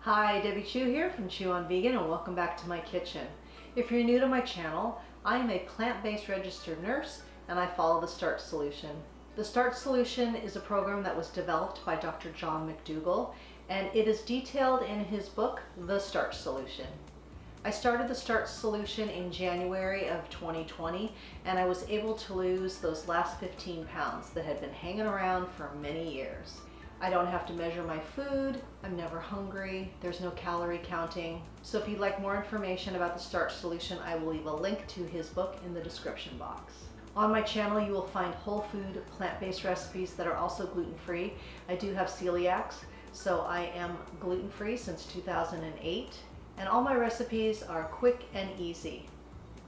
Hi, Debbie Chu here from Chew on Vegan, and welcome back to my kitchen. If you're new to my channel, I am a plant-based registered nurse and I follow the Starch Solution. The Starch Solution is a program that was developed by Dr. John McDougall, and it is detailed in his book, The Starch Solution. I started the Starch Solution in January of 2020, and I was able to lose those last 15 pounds that had been hanging around for many years. I don't have to measure my food, I'm never hungry, there's no calorie counting. So if you'd like more information about the Starch Solution, I will leave a link to his book in the description box. On my channel you will find whole food, plant-based recipes that are also gluten-free. I do have celiacs, so I am gluten-free since 2008, and all my recipes are quick and easy.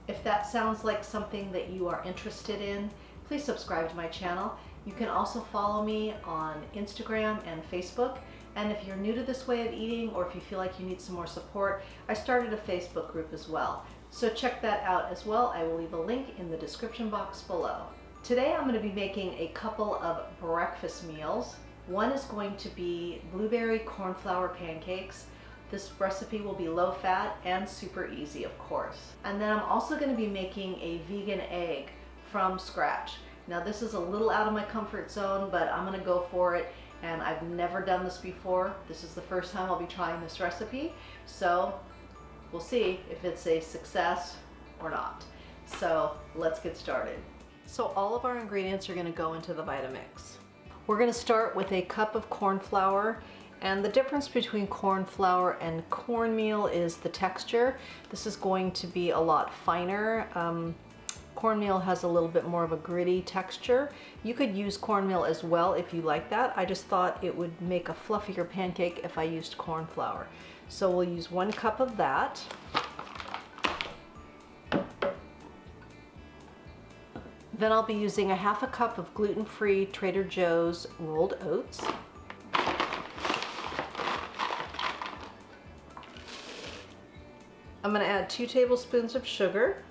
If that sounds like something that you are interested in, please subscribe to my channel. You can also follow me on Instagram and Facebook. And if you're new to this way of eating, or if you feel like you need some more support, I started a Facebook group as well. So check that out as well. I will leave a link in the description box below. Today I'm going to be making a couple of breakfast meals. One is going to be blueberry cornflour pancakes. This recipe will be low fat and super easy, of course. And then I'm also going to be making a vegan egg from scratch. Now this is a little out of my comfort zone, but I'm gonna go for it, and I've never done this before. This is the first time I'll be trying this recipe, so we'll see if it's a success or not. So let's get started. So all of our ingredients are gonna go into the Vitamix. We're gonna start with a cup of corn flour, and the difference between corn flour and cornmeal is the texture. This is going to be a lot finer. Cornmeal has a little bit more of a gritty texture. You could use cornmeal as well if you like that. I just thought it would make a fluffier pancake if I used corn flour. So we'll use 1 cup of that. Then I'll be using a 1/2 cup of gluten-free Trader Joe's rolled oats. I'm gonna add 2 tablespoons of sugar,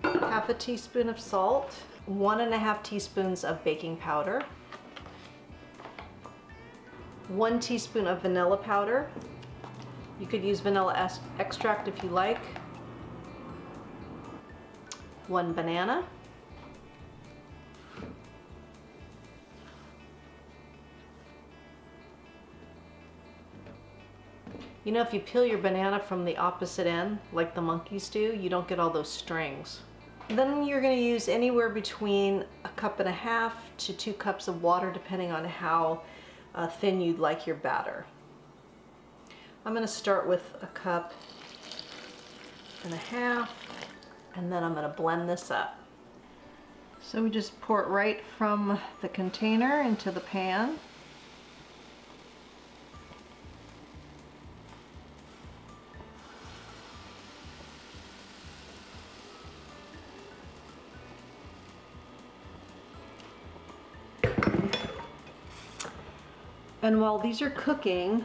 1/2 teaspoon of salt, 1½ teaspoons of baking powder, 1 teaspoon of vanilla powder. You could use vanilla extract if you like. 1 banana. You know, if you peel your banana from the opposite end, like the monkeys do, you don't get all those strings. Then you're going to use anywhere between 1.5 cups to 2 cups of water, depending on how thin you'd like your batter. I'm going to start with 1.5 cups, and then I'm going to blend this up. So we just pour it right from the container into the pan. And while these are cooking,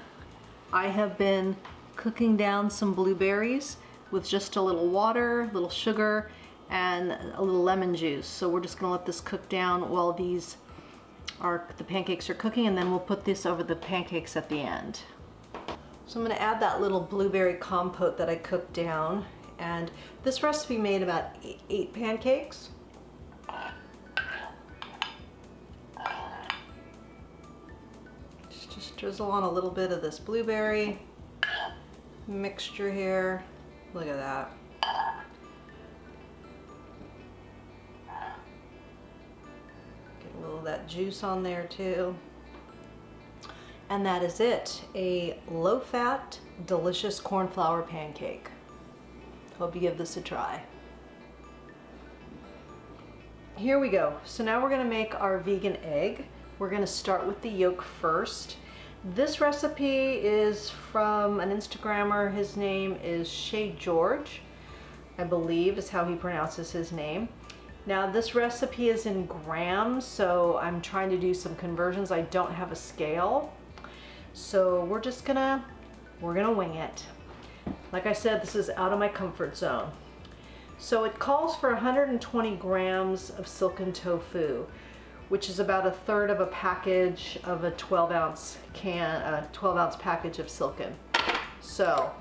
I have been cooking down some blueberries with just a little water, a little sugar, and a little lemon juice. So we're just gonna let this cook down while the pancakes are cooking, and then we'll put this over the pancakes at the end. So I'm gonna add that little blueberry compote that I cooked down. And this recipe made about 8 pancakes. Just drizzle on a little bit of this blueberry mixture here. Look at that. Get a little of that juice on there too. And that is it. A low-fat, delicious cornflour pancake. Hope you give this a try. Here we go. So now we're gonna make our vegan egg. We're gonna start with the yolk first. This recipe is from an Instagrammer. His name is Shay George, I believe is how he pronounces his name. Now this recipe is in grams, so I'm trying to do some conversions. I don't have a scale. So we're gonna wing it. Like I said, this is out of my comfort zone. So it calls for 120 grams of silken tofu, which is about 1/3 of a package of a 12-ounce package of silken. So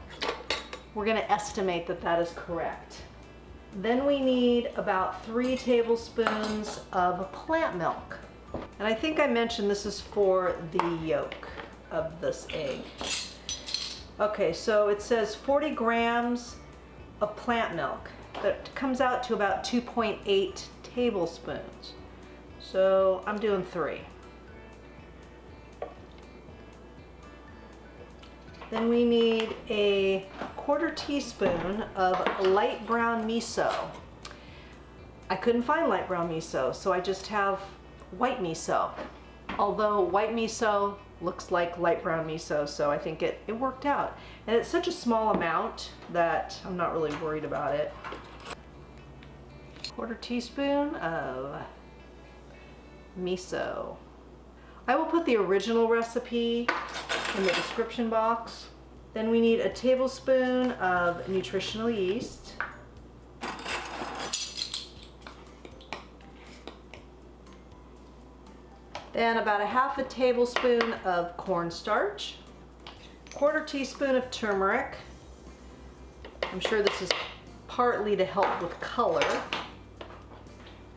we're going to estimate that that is correct. Then we need about 3 tablespoons of plant milk. And I think I mentioned this is for the yolk of this egg. Okay, so it says 40 grams of plant milk. That comes out to about 2.8 tablespoons. So I'm doing 3. Then we need a 1/4 teaspoon of light brown miso. I couldn't find light brown miso, so I just have white miso. Although white miso looks like light brown miso, so I think it worked out. And it's such a small amount that I'm not really worried about it. 1/4 teaspoon of miso. I will put the original recipe in the description box. Then we need a tablespoon of nutritional yeast. Then about 1/2 tablespoon of cornstarch. 1/4 teaspoon of turmeric. I'm sure this is partly to help with color.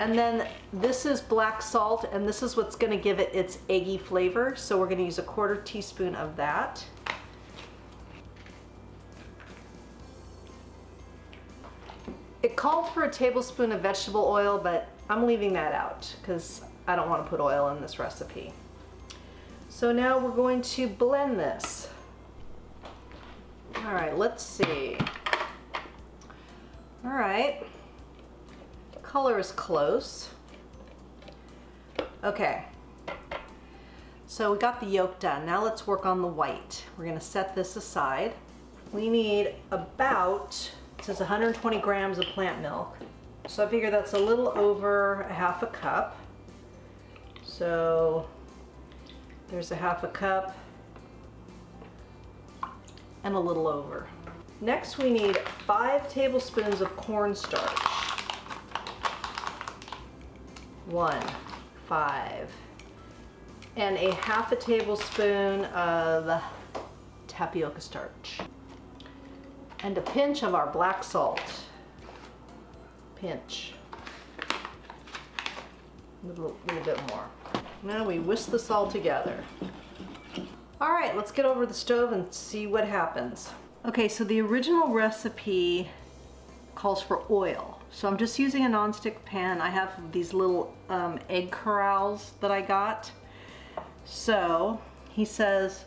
And then this is black salt, and this is what's going to give it its eggy flavor. So we're going to use a 1/4 teaspoon of that. It called for a tablespoon of vegetable oil, but I'm leaving that out because I don't want to put oil in this recipe. So now we're going to blend this. All right, let's see. All right. Color is close. Okay, so we got the yolk done. Now let's work on the white. We're going to set this aside. We need about, it says 120 grams of plant milk. So I figure that's a little over 1/2 cup. So there's 1/2 cup and a little over. Next we need 5 tablespoons of cornstarch. 1, 5, and a 1/2 tablespoon of tapioca starch, and a pinch of our black salt. Pinch. A little bit more. Now we whisk this all together. All right, let's get over the stove and see what happens. Okay, so the original recipe calls for oil. So I'm just using a nonstick pan. I have these little egg corrals that I got. So he says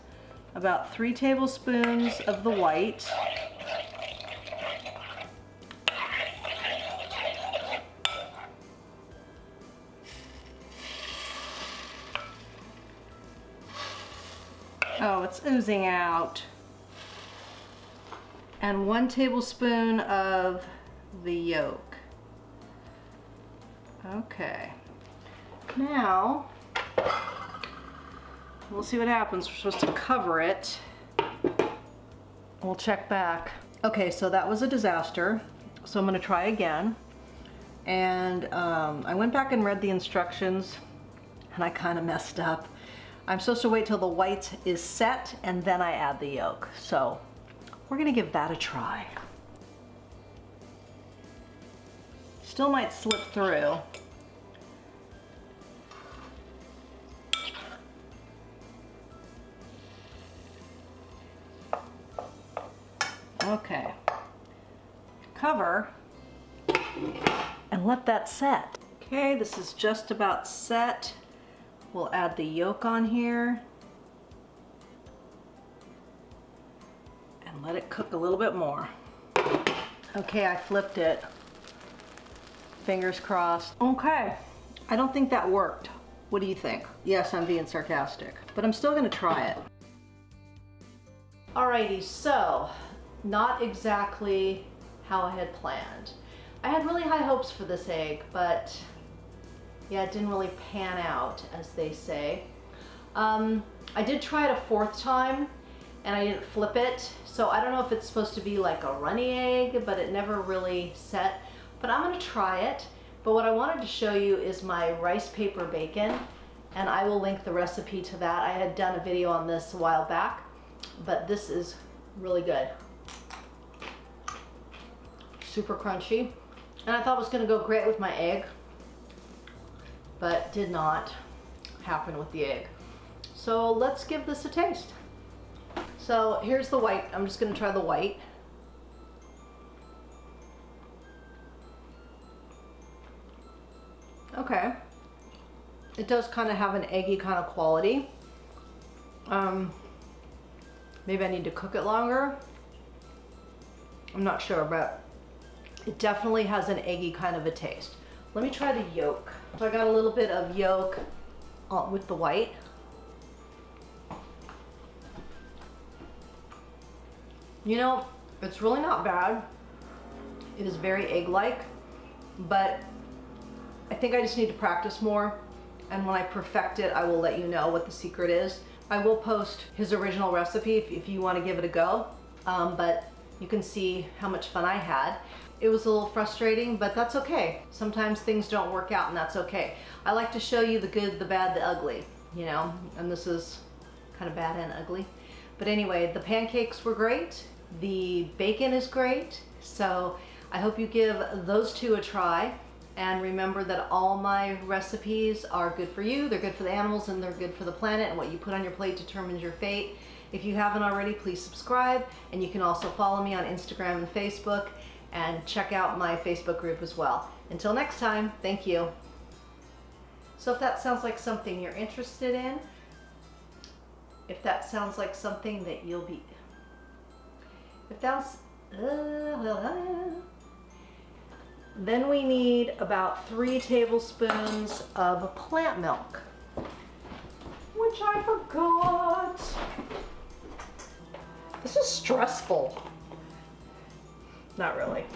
about 3 tablespoons of the white. Oh, it's oozing out. And 1 tablespoon of the yolk. Okay, now we'll see what happens. We're supposed to cover it. We'll check back. Okay, so that was a disaster. So I'm going to try again. And I went back and read the instructions, and I kind of messed up. I'm supposed to wait till the white is set, and then I add the yolk. So we're going to give that a try. Still might slip through. Okay. Cover and let that set. Okay, this is just about set. We'll add the yolk on here and let it cook a little bit more. Okay, I flipped it. Fingers crossed. Okay, I don't think that worked. What do you think? Yes, I'm being sarcastic, but I'm still gonna try it. Alrighty, so not exactly how I had planned. I had really high hopes for this egg, but yeah, it didn't really pan out, as they say. I did try it a 4th time, and I didn't flip it, so I don't know if it's supposed to be like a runny egg, but it never really set. But I'm gonna try it. But what I wanted to show you is my rice paper bacon, and I will link the recipe to that. I had done a video on this a while back, but this is Really good. Super crunchy. And I thought it was gonna go great with my egg, but did not happen with the egg. So let's give this a taste. So here's the white. I'm just gonna try the white. Okay. It does kind of have an eggy kind of quality. Maybe I need to cook it longer. I'm not sure, but it definitely has an eggy kind of a taste. Let me try the yolk. So I got a little bit of yolk with the white. You know, it's really not bad. It is very egg-like, but I think I just need to practice more. And when I perfect it, I will let you know what the secret is. I will post his original recipe if you want to give it a go. But you can see how much fun I had. It was a little frustrating, but that's okay. Sometimes things don't work out and that's okay. I like to show you the good, the bad, the ugly, you know, and this is kind of bad and ugly. But anyway, the pancakes were great. The bacon is great. So I hope you give those two a try. And remember that all my recipes are good for you, they're good for the animals, and they're good for the planet, and what you put on your plate determines your fate. If you haven't already, please subscribe, and you can also follow me on Instagram and Facebook, and check out my Facebook group as well. Until next time, thank you. So if that sounds like something you're interested in, if that sounds like something that you'll be, if that's, then we need about 3 tablespoons of plant milk, which I forgot. This is stressful. Not really.